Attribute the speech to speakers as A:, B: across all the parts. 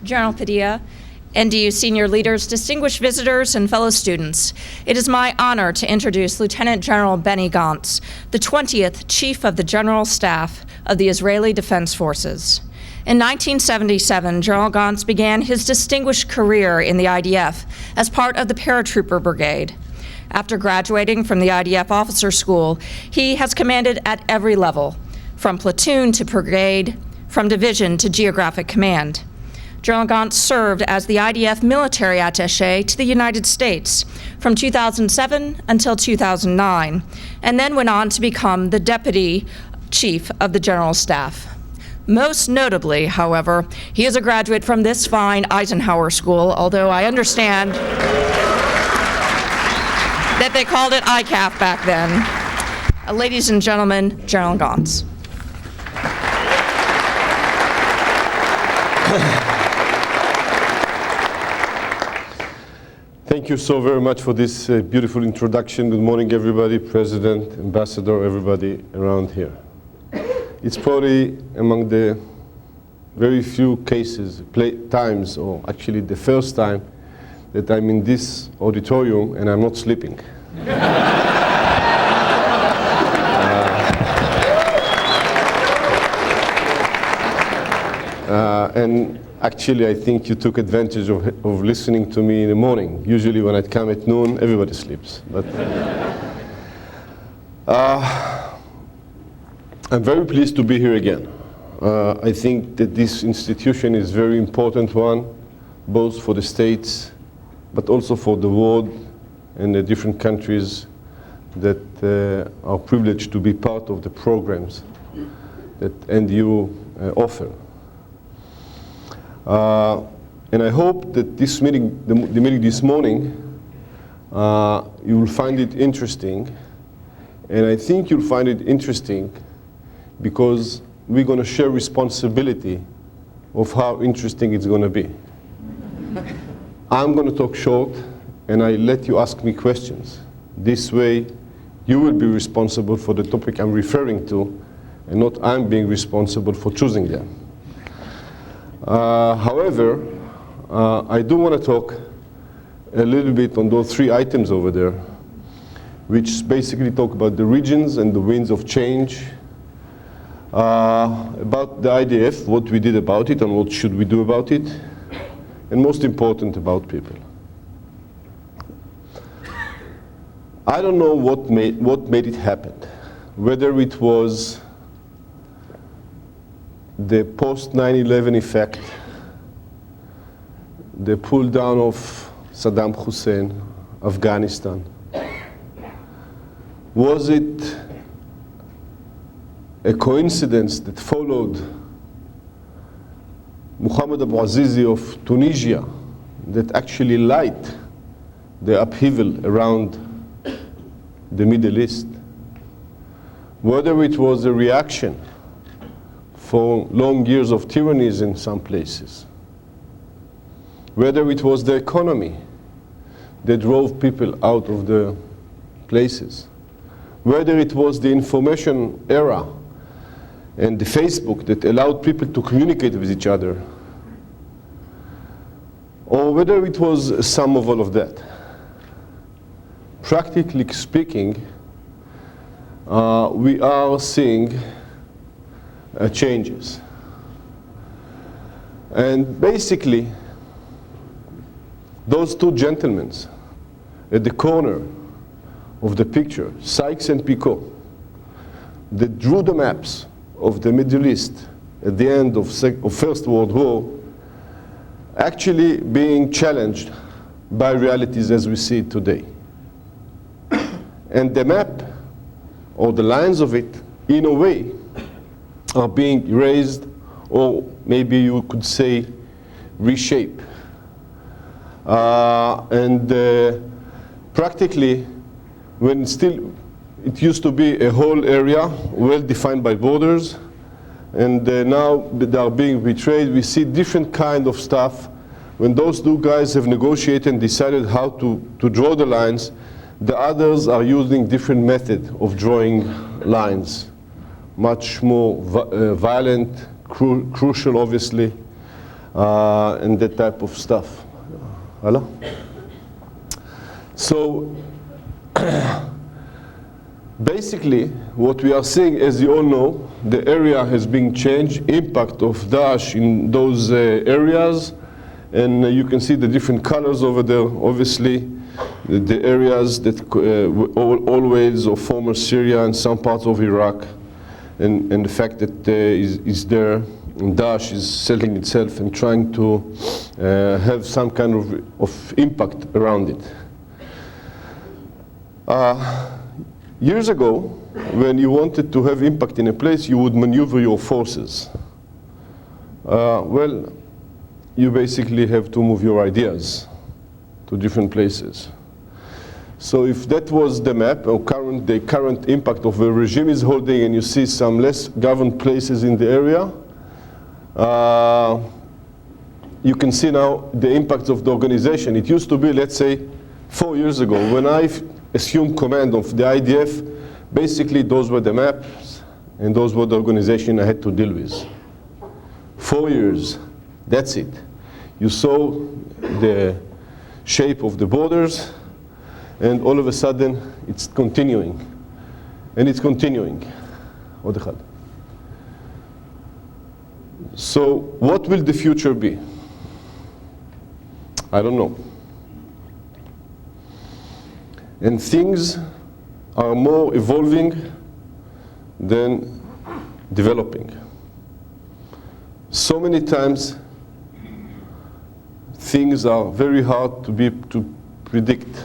A: General Padilla, NDU senior leaders, distinguished visitors, and fellow students. It is my honor to introduce Lieutenant General Benny Gantz, the 20th Chief of the General Staff of the Israeli Defense Forces. In 1977, General Gantz began his distinguished career in the IDF as part of the Paratrooper Brigade. After graduating from the IDF Officer School, he has commanded at every level, from platoon to brigade, from division to geographic command. General Gantz served as the IDF military attaché to the United States from 2007 until 2009, and then went on to become the Deputy Chief of the General Staff. Most notably, however, he is a graduate from this fine Eisenhower School, although I understand that they called it ICAF back then. Ladies and gentlemen, General Gantz.
B: Thank you so very much for this beautiful introduction. Good morning, everybody, President, Ambassador, everybody around here. It's probably among the very few cases, times, or actually the first time that I'm in this auditorium and I'm not sleeping. And actually, I think you took advantage of listening to me in the morning. Usually when I come at noon, everybody sleeps. But I'm very pleased to be here again. I think that this institution is a very important one, both for the states, but also for the world and the different countries that are privileged to be part of the programs that NDU offer. And I hope that this meeting, the meeting this morning, you will find it interesting. And I think you'll find it interesting because we're going to share responsibility of how interesting it's going to be. I'm going to talk short, and I let you ask me questions. This way, you will be responsible for the topic I'm referring to, and not I'm being responsible for choosing them. However, I do want to talk a little bit on those three items over there, which basically talk about the regions and the winds of change, about the IDF, what we did about it and what should we do about it, and most important, about people. I don't know what made it happen, whether it was the post-9/11 effect, the pull down of Saddam Hussein, Afghanistan. Was it a coincidence that followed Mohammed Abu Azizi of Tunisia that actually light the upheaval around the Middle East? Whether it was a reaction for long years of tyrannies in some places, whether it was the economy that drove people out of the places, whether it was the information era and the Facebook that allowed people to communicate with each other, or whether it was a sum of all of that. Practically speaking, we are seeing changes. And basically, those two gentlemen at the corner of the picture, Sykes and Picot, that drew the maps of the Middle East at the end of First World War, actually being challenged by realities as we see it today. And the map, or the lines of it, in a way, are being erased, or maybe you could say reshape. Practically, when it used to be a whole area well defined by borders, and now that they are being betrayed, we see different kind of stuff. When those two guys have negotiated and decided how to draw the lines, the others are using different method of drawing lines. Much more violent, crucial, obviously. and that type of stuff. Hello? So basically, what we are seeing, as you all know, the area has been changed, impact of Daesh in those areas, and you can see the different colors over there. Obviously, the areas that always or former Syria and some parts of Iraq, and the fact that is there, and Daesh is settling itself and trying to have some kind of impact around it. Years ago, when you wanted to have impact in a place, you would maneuver your forces. Well, you basically have to move your ideas to different places. So if that was the map, or the current impact of a regime is holding, and you see some less governed places in the area, you can see now the impact of the organization. It used to be, let's say, 4 years ago, when I assumed command of the IDF, basically those were the maps, and those were the organization I had to deal with. 4 years, that's it. You saw the shape of the borders, and all of a sudden, it's continuing. And it's continuing. So, what will the future be? I don't know. And things are more evolving than developing. So many times, things are very hard to predict.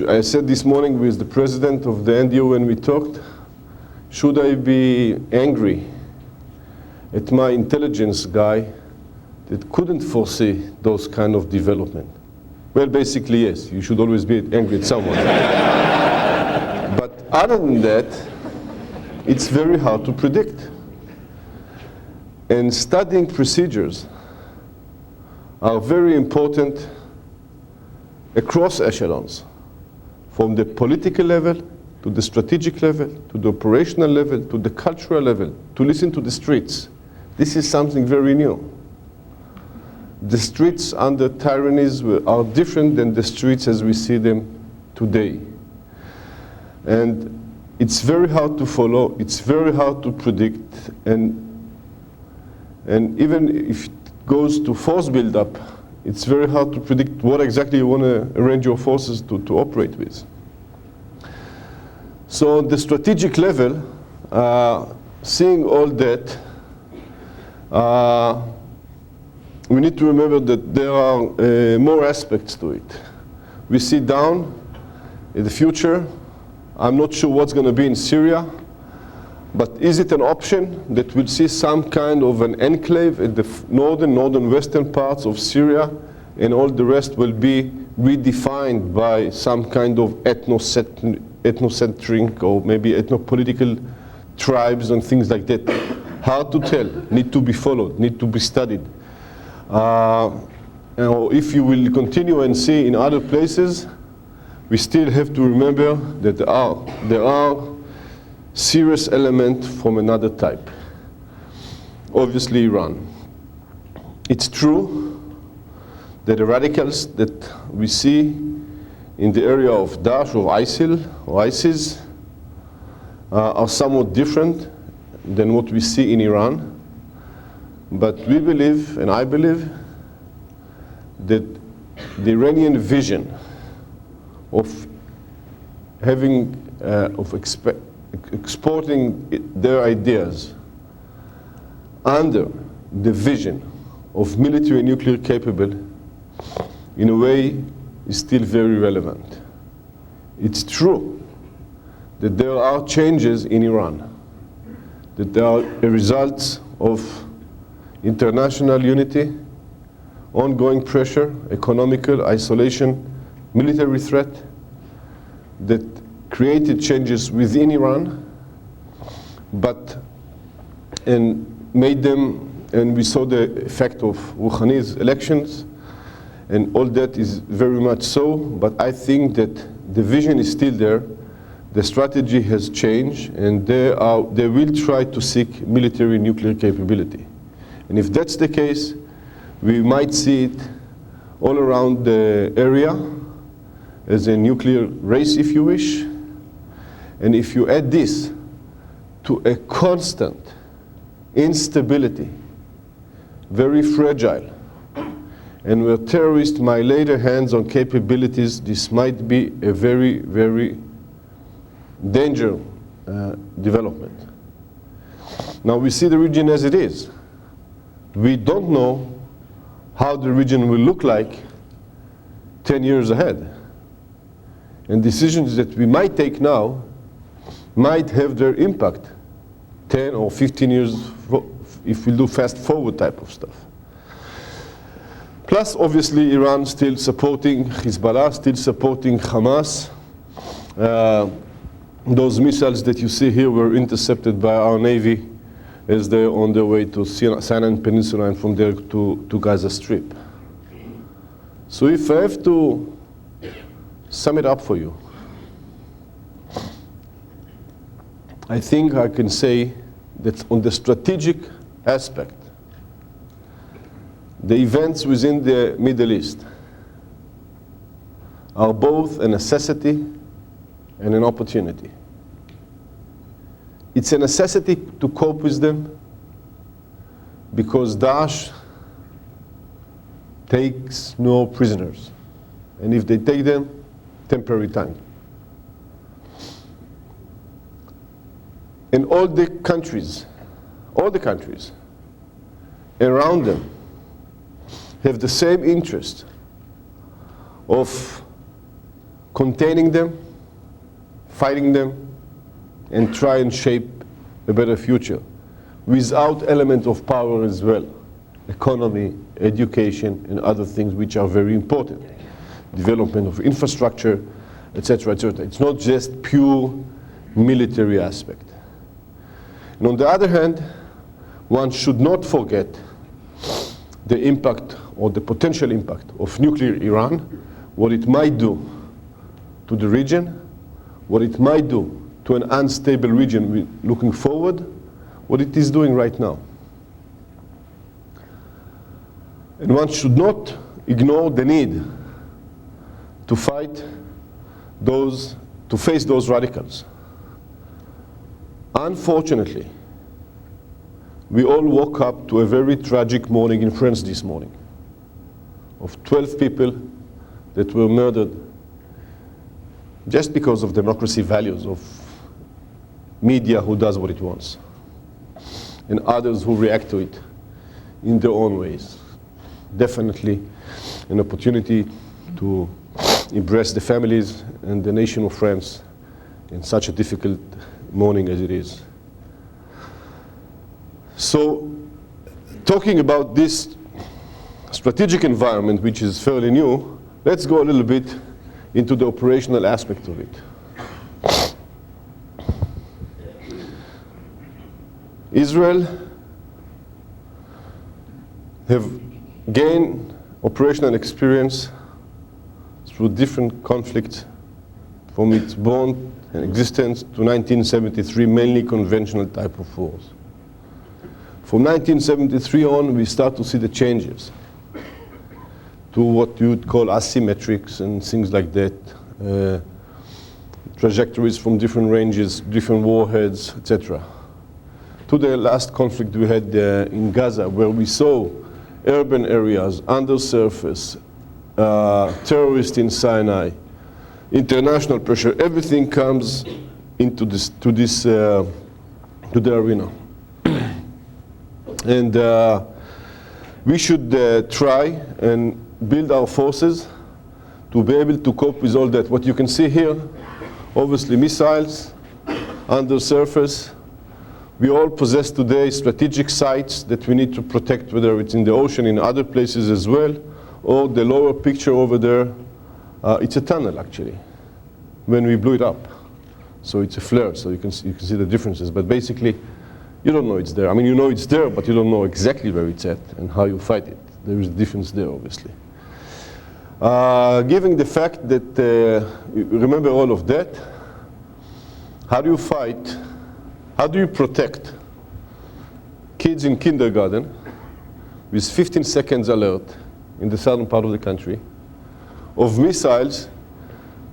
B: I said this morning with the president of the NDU when we talked, should I be angry at my intelligence guy that couldn't foresee those kind of development? Well, basically, yes. You should always be angry at someone. But other than that, it's very hard to predict. And studying procedures are very important across echelons, from the political level, to the strategic level, to the operational level, to the cultural level, to listen to the streets. This is something very new. The streets under tyrannies are different than the streets as we see them today. And it's very hard to follow, it's very hard to predict, and even if it goes to force build-up, it's very hard to predict what exactly you want to arrange your forces to operate with. So on the strategic level, seeing all that, we need to remember that there are more aspects to it. We see down in the future, I'm not sure what's going to be in Syria, but is it an option that we'll see some kind of an enclave in the northern western parts of Syria, and all the rest will be redefined by some kind of ethnocentric or maybe ethnopolitical tribes and things like that? Hard to tell, need to be followed, need to be studied. If you will continue and see in other places, we still have to remember that there are serious elements from another type. Obviously, Iran. It's true that the radicals that we see in the area of Daesh or ISIL or ISIS are somewhat different than what we see in Iran. But we believe, and I believe, that the Iranian vision of having, exporting their ideas under the vision of military and nuclear capable, in a way, is still very relevant. It's true that there are changes in Iran, that there are results of international unity, ongoing pressure, economical isolation, military threat, that created changes within Iran, and made them, and we saw the effect of Rouhani's elections, and all that is very much so, but I think that the vision is still there, the strategy has changed, and they will try to seek military nuclear capability. And if that's the case, we might see it all around the area as a nuclear race, if you wish. And if you add this to a constant instability, very fragile, and where terrorists might lay their hands on capabilities, this might be a very, very dangerous development. Now we see the region as it is. We don't know how the region will look like 10 years ahead. And decisions that we might take now might have their impact 10 or 15 years if we do fast forward type of stuff. Plus, obviously, Iran still supporting Hezbollah, still supporting Hamas. Those missiles that you see here were intercepted by our Navy as they're on their way to Sinai Peninsula and from there to Gaza Strip. So if I have to sum it up for you, I think I can say that on the strategic aspect, the events within the Middle East are both a necessity and an opportunity. It's a necessity to cope with them because Daesh takes no prisoners. And if they take them, temporary time. And all the countries around them have the same interest of containing them, fighting them, and try and shape a better future without element of power as well. Economy, education, and other things which are very important. Development of infrastructure, etc., etc. It's not just pure military aspect. And on the other hand, one should not forget the impact or the potential impact of nuclear Iran, what it might do to the region, what it might do to an unstable region looking forward, what it is doing right now. And one should not ignore the need to fight those, to face those radicals. Unfortunately, we all woke up to a very tragic morning in France this morning of 12 people that were murdered just because of democracy values of media who does what it wants and others who react to it in their own ways. Definitely an opportunity to embrace the families and the nation of France in such a difficult morning as it is. So, talking about this strategic environment, which is fairly new, let's go a little bit into the operational aspect of it. Israel have gained operational experience through different conflicts from its born and existence to 1973, mainly conventional type of wars. From 1973 on, we start to see the changes to what you would call asymmetrics and things like that, trajectories from different ranges, different warheads, etc. To the last conflict we had in Gaza, where we saw urban areas, undersurface, terrorists in Sinai, international pressure, everything comes into this, to the arena. And we should try and build our forces to be able to cope with all that. What you can see here, obviously missiles, undersurface. We all possess today strategic sites that we need to protect, whether it's in the ocean, in other places as well, or the lower picture over there, it's a tunnel actually, when we blew it up. So it's a flare, so you can see the differences. But basically, you don't know it's there. I mean, you know it's there, but you don't know exactly where it's at and how you fight it. There is a difference there, obviously. Given the fact that, you remember all of that, how do you fight, how do you protect kids in kindergarten with 15 seconds alert in the southern part of the country of missiles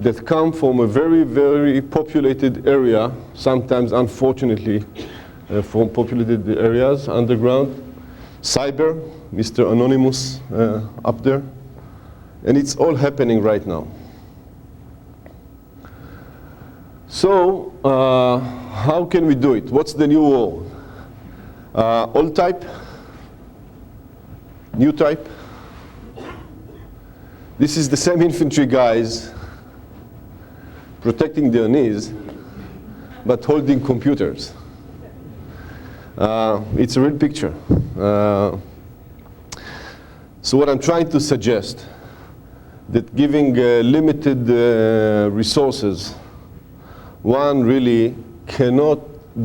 B: that come from a very, very populated area, sometimes, unfortunately, from populated areas, underground. Cyber, Mr. Anonymous up there. And it's all happening right now. So, how can we do it? What's the new war? Old type? New type? This is the same infantry guys protecting their knees, but holding computers. It's a real picture. So what I'm trying to suggest, that giving limited resources, one really cannot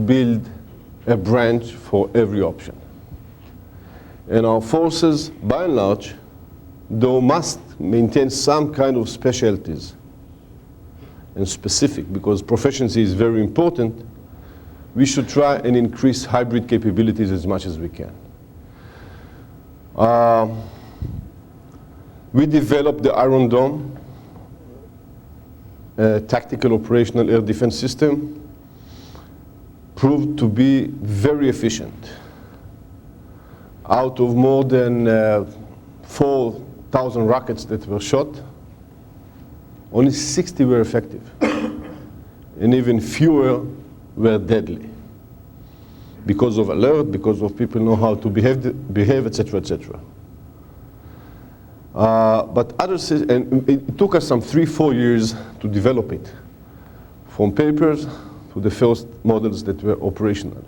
B: build a branch for every option. And our forces, by and large, though must maintain some kind of specialties and specific, because proficiency is very important, we should try and increase hybrid capabilities as much as we can. We developed the Iron Dome, a tactical operational air defense system, proved to be very efficient. Out of more than 4,000 rockets that were shot, only 60 were effective, and even fewer were deadly, because of alert, because of people know how to behave, etc., etc. But others, and it took us some 3-4 years to develop it, from papers to the first models that were operational.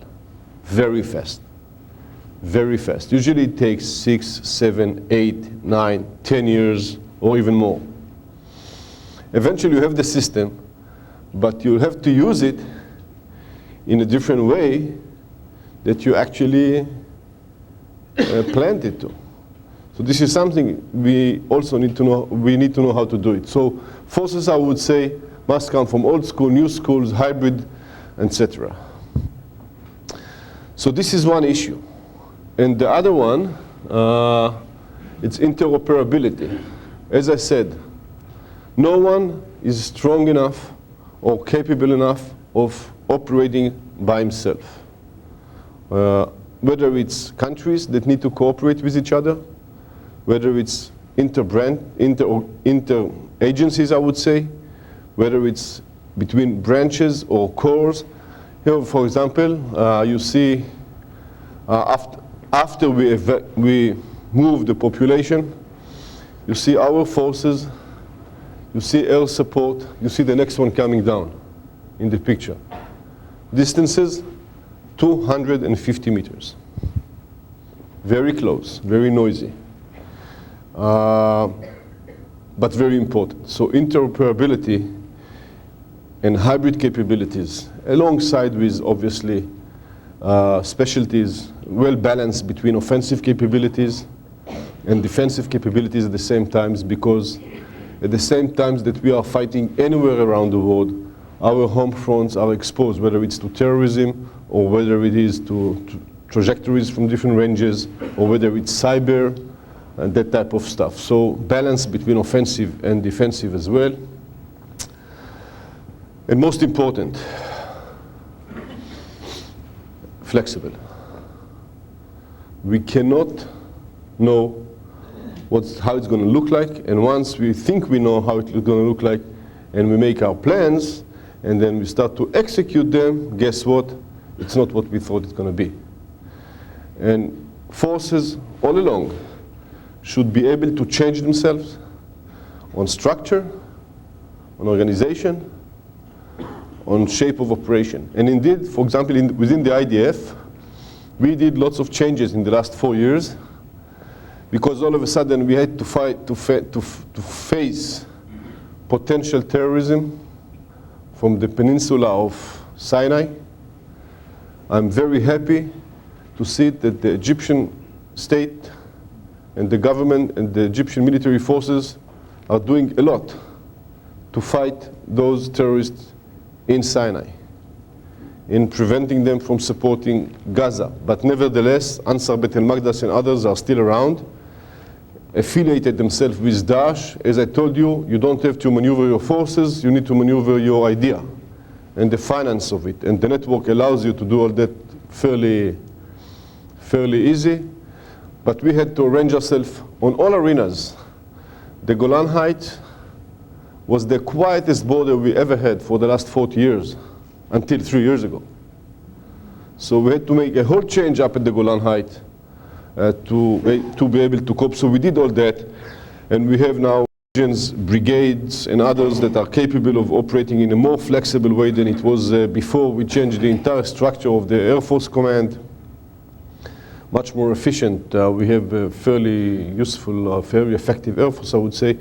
B: Very fast, very fast. Usually it takes 6, 7, 8, 9, 10 years, or even more. Eventually you have the system, but you have to use it in a different way that you actually planned it to. So this is something we also need to know. We need to know how to do it. So forces, I would say, must come from old school, new schools, hybrid, etc. So this is one issue. And the other one, it's interoperability. As I said, no one is strong enough or capable enough of operating by himself. Whether it's countries that need to cooperate with each other, whether it's inter-agencies, I would say, whether it's between branches or corps. Here, for example, you see after we move the population, you see our forces, you see air support, you see the next one coming down in the picture. Distances, 250 meters. Very close, very noisy. But very important. So interoperability and hybrid capabilities, alongside with obviously specialties, well balanced between offensive capabilities and defensive capabilities at the same time, because at the same time that we are fighting anywhere around the world, our home fronts are exposed, whether it's to terrorism or whether it is to trajectories from different ranges, or whether it's cyber and that type of stuff. So balance between offensive and defensive as well. And most important, flexible. We cannot know how it's going to look like, and once we think we know how it's going to look like, and we make our plans, and then we start to execute them, guess what? It's not what we thought it's going to be. And forces all along should be able to change themselves on structure, on organization, on shape of operation. And indeed, for example, within the IDF, we did lots of changes in the last 4 years, because all of a sudden we had to face potential terrorism from the peninsula of Sinai. I'm very happy to see that the Egyptian state and the government and the Egyptian military forces are doing a lot to fight those terrorists in Sinai. in preventing them from supporting Gaza. But nevertheless, Ansar Bet el-Maqdas and others are still around, affiliated themselves with Daesh. As I told you, you don't have to maneuver your forces, you need to maneuver your idea and the finance of it. And the network allows you to do all that fairly easy. But we had to arrange ourselves on all arenas. The Golan Heights was the quietest border we ever had for the last 40 years, until 3 years ago. So we had to make a whole change up at the Golan Heights to be able to cope. So we did all that, and we have now brigades and others that are capable of operating in a more flexible way than it was before. We changed the entire structure of the Air Force Command, much more efficient. We have a fairly useful, very effective Air Force, I would say.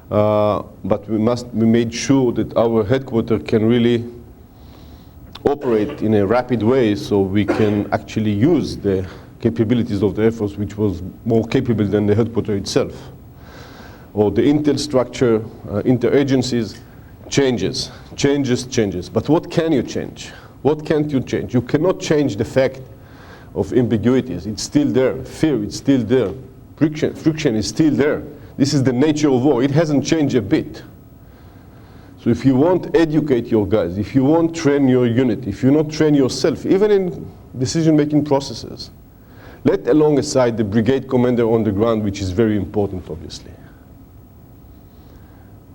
B: But we made sure that our headquarters can really operate in a rapid way so we can actually use the capabilities of the Air Force, which was more capable than the headquarters itself. Or the intel structure, interagencies, changes. But what can you change? What can't you change? You cannot change the fact of ambiguities. It's still there. Fear, it's still there. Friction is still there. This is the nature of war. It hasn't changed a bit. So if you want to educate your guys, if you want to train your unit, if you not train yourself, even in decision-making processes, let alone aside the brigade commander on the ground, which is very important, obviously.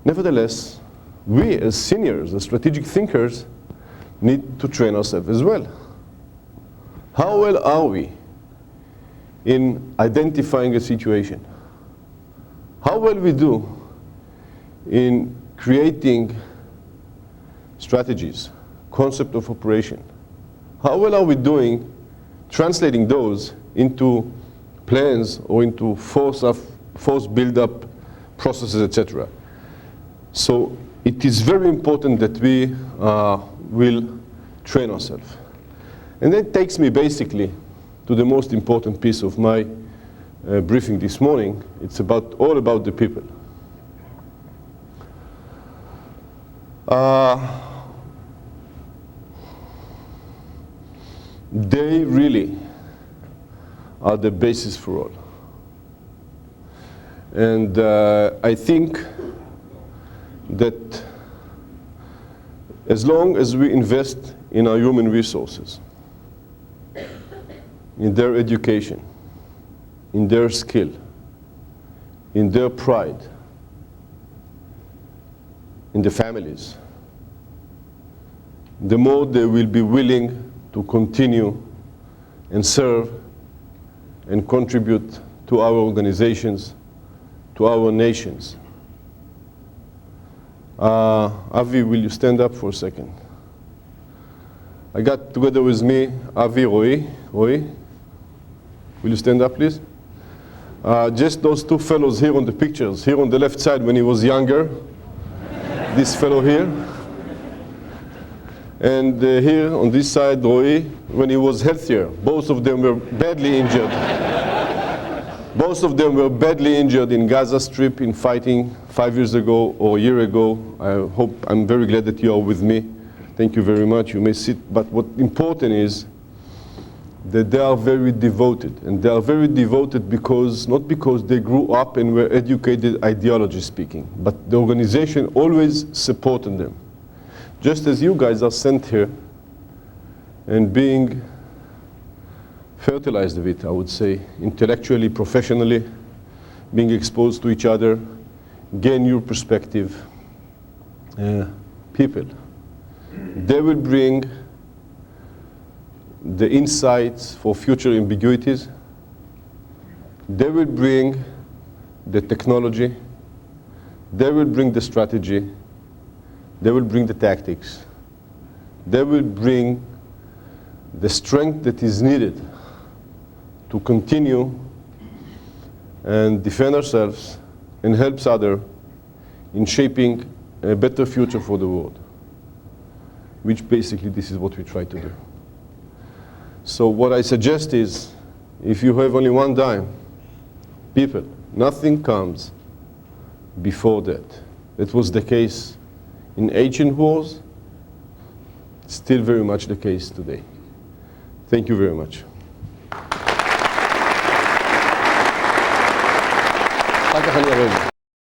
B: Nevertheless, we as seniors, as strategic thinkers, need to train ourselves as well. How well are we in identifying a situation? How well we do in creating strategies, concept of operation? How well are we doing translating those into plans or into force build-up processes, etc.? So it is very important that we will train ourselves. And that takes me basically to the most important piece of my briefing this morning. It's all about the people. They really are the basis for all. And I think that as long as we invest in our human resources, in their education, in their skill, in their pride, in the families, the more they will be willing to continue and serve and contribute to our organizations, to our nations. Avi, will you stand up for a second? I got together with me Avi, Roy. Roy, will you stand up, please? Just those two fellows here on the pictures. Here on the left side when he was younger, this fellow here. And here on this side, Roy, when he was healthier. Both of them were badly injured. Both of them were badly injured in Gaza Strip in fighting 5 years ago or a year ago. I'm very glad that you are with me. Thank you very much. You may sit. But what's important is that they are very devoted. And they are very devoted because, not because they grew up and were educated ideology speaking, but the organization always supported them. Just as you guys are sent here and being fertilized with it, I would say, intellectually, professionally, being exposed to each other, gain your perspective. People, they will bring the insights for future ambiguities. They will bring the technology. They will bring the strategy. They will bring the tactics. They will bring the strength that is needed to continue and defend ourselves and help others in shaping a better future for the world, which basically this is what we try to do. So what I suggest is, if you have only one dime, people, nothing comes before that. That was the case in ancient wars, still very much the case today. Thank you very much. אחר כך אני ארד.